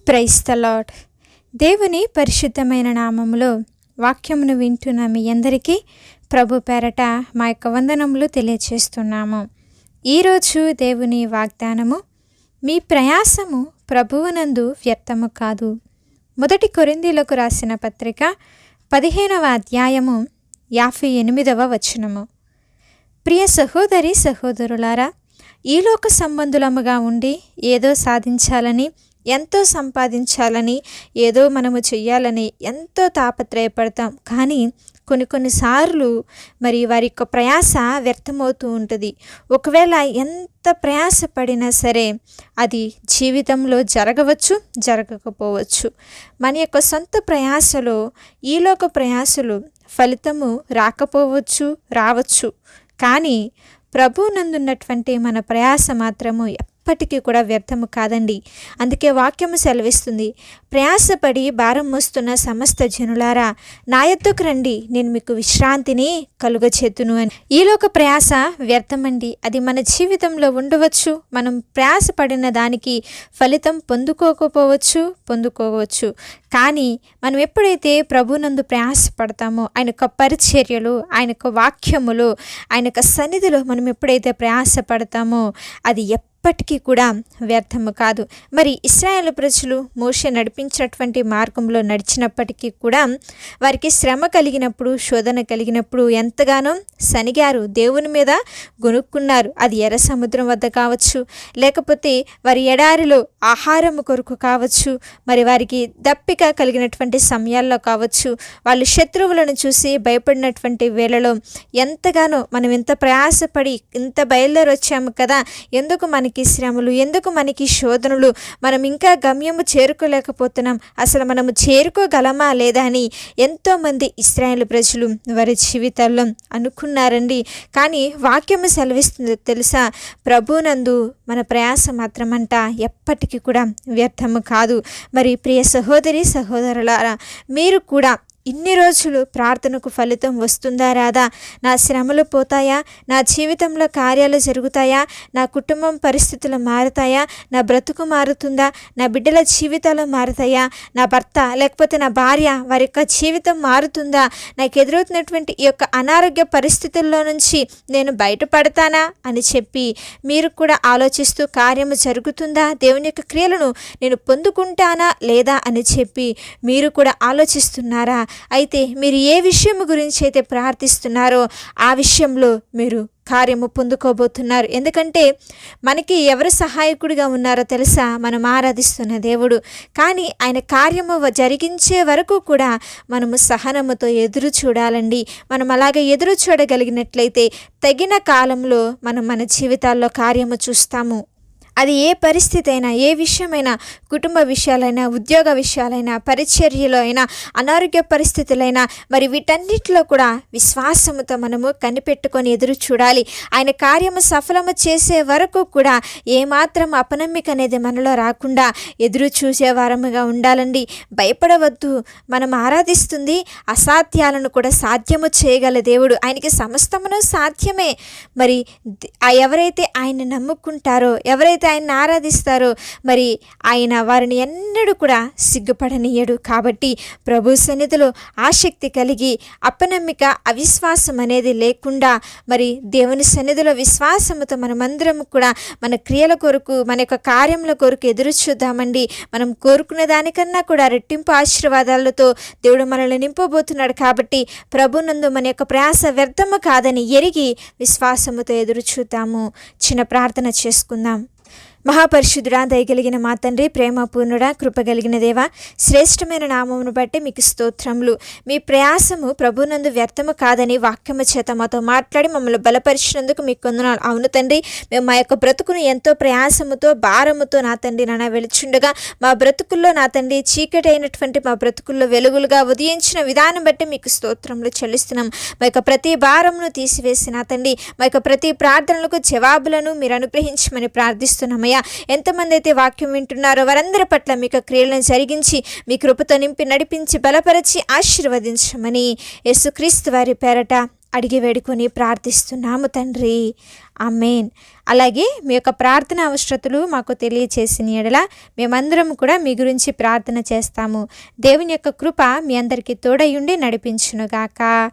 Praise the lord. దేవుని పరిశుద్ధమైన నామములో వాక్యమును వింటున్న మీ అందరికీ ప్రభు పేరట మా యొక్క వందనములు తెలియచేస్తున్నాము. ఈరోజు దేవుని వాగ్దానము, మీ ప్రయాసము ప్రభువునందు వ్యర్థము కాదు. 1 కొరింథీయులకు రాసిన పత్రిక 15వ అధ్యాయము 58వ వచనము. ప్రియ సహోదరి సహోదరులారా, ఈ లోక సంబంధులముగా ఉండి ఏదో సాధించాలని, ఎంతో సంపాదించాలని, ఏదో మనము చెయ్యాలని ఎంతో తాపత్రయపడతాం. కానీ కొన్నిసార్లు వారి యొక్క ప్రయాస వ్యర్థమవుతూ ఉంటుంది. ఒకవేళ ఎంత ప్రయాసపడినా సరే అది జీవితంలో జరగవచ్చు, జరగకపోవచ్చు. మన యొక్క సొంత ప్రయాసలో, ఈలోక ప్రయాసలు ఫలితము రాకపోవచ్చు, రావచ్చు. కానీ ప్రభువునందున్నటువంటి మన ప్రయాస మాత్రము ఎప్పటికీ కూడా వ్యర్థము కాదండి. అందుకే వాక్యము సెలవిస్తుంది, ప్రయాసపడి భారం మోస్తున్న సమస్త జనులారా నా యొద్దకు రండి, నేను మీకు విశ్రాంతిని కలుగచేతును అని. ఈలోక ప్రయాస వ్యర్థమండి. అది మన జీవితంలో ఉండవచ్చు. మనం ప్రయాసపడిన దానికి ఫలితం పొందుకోవచ్చు. కానీ మనం ఎప్పుడైతే ప్రభునందు ప్రయాసపడతామో, ఆయన యొక్క పరిచర్యలు, ఆయన యొక్క వాక్యములు, ఆయన యొక్క సన్నిధిలో మనం ఎప్పుడైతే ప్రయాసపడతామో అది ఎప్పటికీ కూడా వ్యర్థము కాదు. మరి ఇశ్రాయేలు ప్రజలు మోషే నడిపించినటువంటి మార్గంలో నడిచినప్పటికీ కూడా వారికి శ్రమ కలిగినప్పుడు, శోధన కలిగినప్పుడు ఎంతగానో సనిగారు, దేవుని మీద గొనుక్కున్నారు. అది ఎర్ర సముద్రం వద్ద కావచ్చు, లేకపోతే వారి ఎడారిలో ఆహారము కొరకు కావచ్చు, మరి వారికి దప్పిక కలిగినటువంటి సమయాల్లో కావచ్చు, వాళ్ళు శత్రువులను చూసి భయపడినటువంటి వేళలో ఎంతగానో మనం ఇంత ప్రయాసపడి ఇంత బయలుదేరి వచ్చాము కదా, ఎందుకు మనకి శ్రమలు, ఎందుకు మనకి శోధనలు, మనం ఇంకా గమ్యము చేరుకోలేకపోతున్నాం, అసలు మనము చేరుకోగలమా లేదా అని ఎంతోమంది ఇశ్రాయేలు ప్రజలు వారి జీవితాల్లో అనుకున్నారండి. కానీ వాక్యము సెలవిస్తుంది తెలుసా, ప్రభునందు మన ప్రయాస మాత్రమంట ఎప్పటికీ కూడా వ్యర్థము కాదు. మరి ప్రియ సహోదరి సహోదరులారా, మీరు కూడా ఇన్ని రోజులు ప్రార్థనకు ఫలితం వస్తుందా రాదా, నా శ్రమలు పోతాయా, నా జీవితంలో కార్యాలు జరుగుతాయా, నా కుటుంబం పరిస్థితులు మారుతాయా, నా బ్రతుకు మారుతుందా, నా బిడ్డల జీవితాలు మారుతాయా, నా భర్త లేకపోతే నా భార్య వారి యొక్క జీవితం మారుతుందా, నాకు ఎదురవుతున్నటువంటి ఈ యొక్క అనారోగ్య పరిస్థితుల్లో నుంచి నేను బయటపడతానా అని చెప్పి మీరు కూడా ఆలోచిస్తూ కార్యము జరుగుతుందా, దేవుని యొక్క క్రియలను నేను పొందుకుంటానా లేదా అని చెప్పి మీరు కూడా ఆలోచిస్తున్నారా? అయితే మీరు ఏ విషయం గురించి అయితే ప్రార్థిస్తున్నారో ఆ విషయంలో మీరు కార్యము పొందుకోబోతున్నారు. ఎందుకంటే మనకి ఎవరు సహాయకుడిగా ఉన్నారో తెలుసా? మనం ఆరాధిస్తున్న దేవుడు. కానీ ఆయన కార్యము జరిగించే వరకు కూడా మనము సహనముతో ఎదురు చూడాలండి. మనం అలాగే ఎదురు చూడగలిగినట్లయితే తగిన కాలంలో మనం మన జీవితాల్లో కార్యము చూస్తాము. అది ఏ పరిస్థితి అయినా, ఏ విషయమైనా, కుటుంబ విషయాలైనా, ఉద్యోగ విషయాలైనా, పరిచర్యలో అయినా, అనారోగ్య పరిస్థితులైనా, మరి వీటన్నిటిలో కూడా విశ్వాసముతో మనము కనిపెట్టుకొని ఎదురు చూడాలి. ఆయన కార్యము సఫలము చేసే వరకు కూడా ఏమాత్రం అపనమ్మిక అనేది మనలో రాకుండా ఎదురు చూసే వారముగా ఉండాలండి. భయపడవద్దు. మనం ఆరాధిస్తుంది అసాధ్యాలను కూడా సాధ్యము చేయగల దేవుడు. ఆయనకి సమస్తమును సాధ్యమే. మరి ఎవరైతే ఆయన్ని నమ్ముకుంటారో, ఎవరైతే ఆయన్ని ఆరాధిస్తారో, మరి ఆయన వారిని ఎన్నడూ కూడా సిగ్గుపడనీయడు. కాబట్టి ప్రభు సన్నిధిలో ఆసక్తి కలిగి అపనమ్మిక, అవిశ్వాసం అనేది లేకుండా మరి దేవుని సన్నిధిలో విశ్వాసముతో మనమందరం కూడా మన క్రియల కొరకు, మన యొక్క కార్యముల కొరకు ఎదురు చూద్దామండి. మనం కోరుకునే దానికన్నా కూడా రెట్టింపు ఆశీర్వాదాలతో దేవుడు మనల్ని నింపబోతున్నాడు. కాబట్టి ప్రభునందు మన యొక్క ప్రయాస వ్యర్థము కాదని ఎరిగి విశ్వాసముతో ఎదురు చూద్దాము. చిన్న ప్రార్థన చేసుకుందాం. మహాపరిశుద్ధుడా, దయగలిగిన మా తండ్రి, ప్రేమపూర్ణుడా, కృపగలిగిన దేవా, శ్రేష్టమైన నామమును బట్టి మీకు స్తోత్రములు. మీ ప్రయాసము ప్రభునందు వ్యర్థము కాదని వాక్యము చేత మాతో మాట్లాడి మమ్మల్ని బలపరిచినందుకు మీకు వందనాలు. అవును తండ్రి, మేము మా యొక్క బ్రతుకును ఎంతో ప్రయాసముతో, భారముతో నా తండ్రి నాన్న వెలుచుండగా మా బ్రతుకుల్లో నా తండ్రి చీకటి అయినటువంటి మా బ్రతుకుల్లో వెలుగులుగా ఉదయించిన విధానం బట్టి మీకు స్తోత్రములు చెల్లిస్తున్నాం. మా యొక్క ప్రతి భారమును తీసివేసి నా తండ్రి మా యొక్క ప్రతి ప్రార్థనలకు జవాబులను మీరు అనుగ్రహించమని ప్రార్థిస్తున్నామయ్యా. ఎంతమంది అయితే వాక్యం వింటున్నారో వారందరి పట్ల మీకు క్రియలను జరిగించి మీ కృపతో నింపి నడిపించి బలపరిచి ఆశీర్వదించమని యేసుక్రీస్తు వారి పేరట అడిగి వేడుకొని ప్రార్థిస్తున్నాము తండ్రి. ఆమేన్. అలాగే మీ యొక్క ప్రార్థన అవసరతలు మాకు తెలియచేసిన యెడల మేమందరం కూడా మీ గురించి ప్రార్థన చేస్తాము. దేవుని యొక్క కృప మీ అందరికీ తోడయుండి నడిపించునుగాక.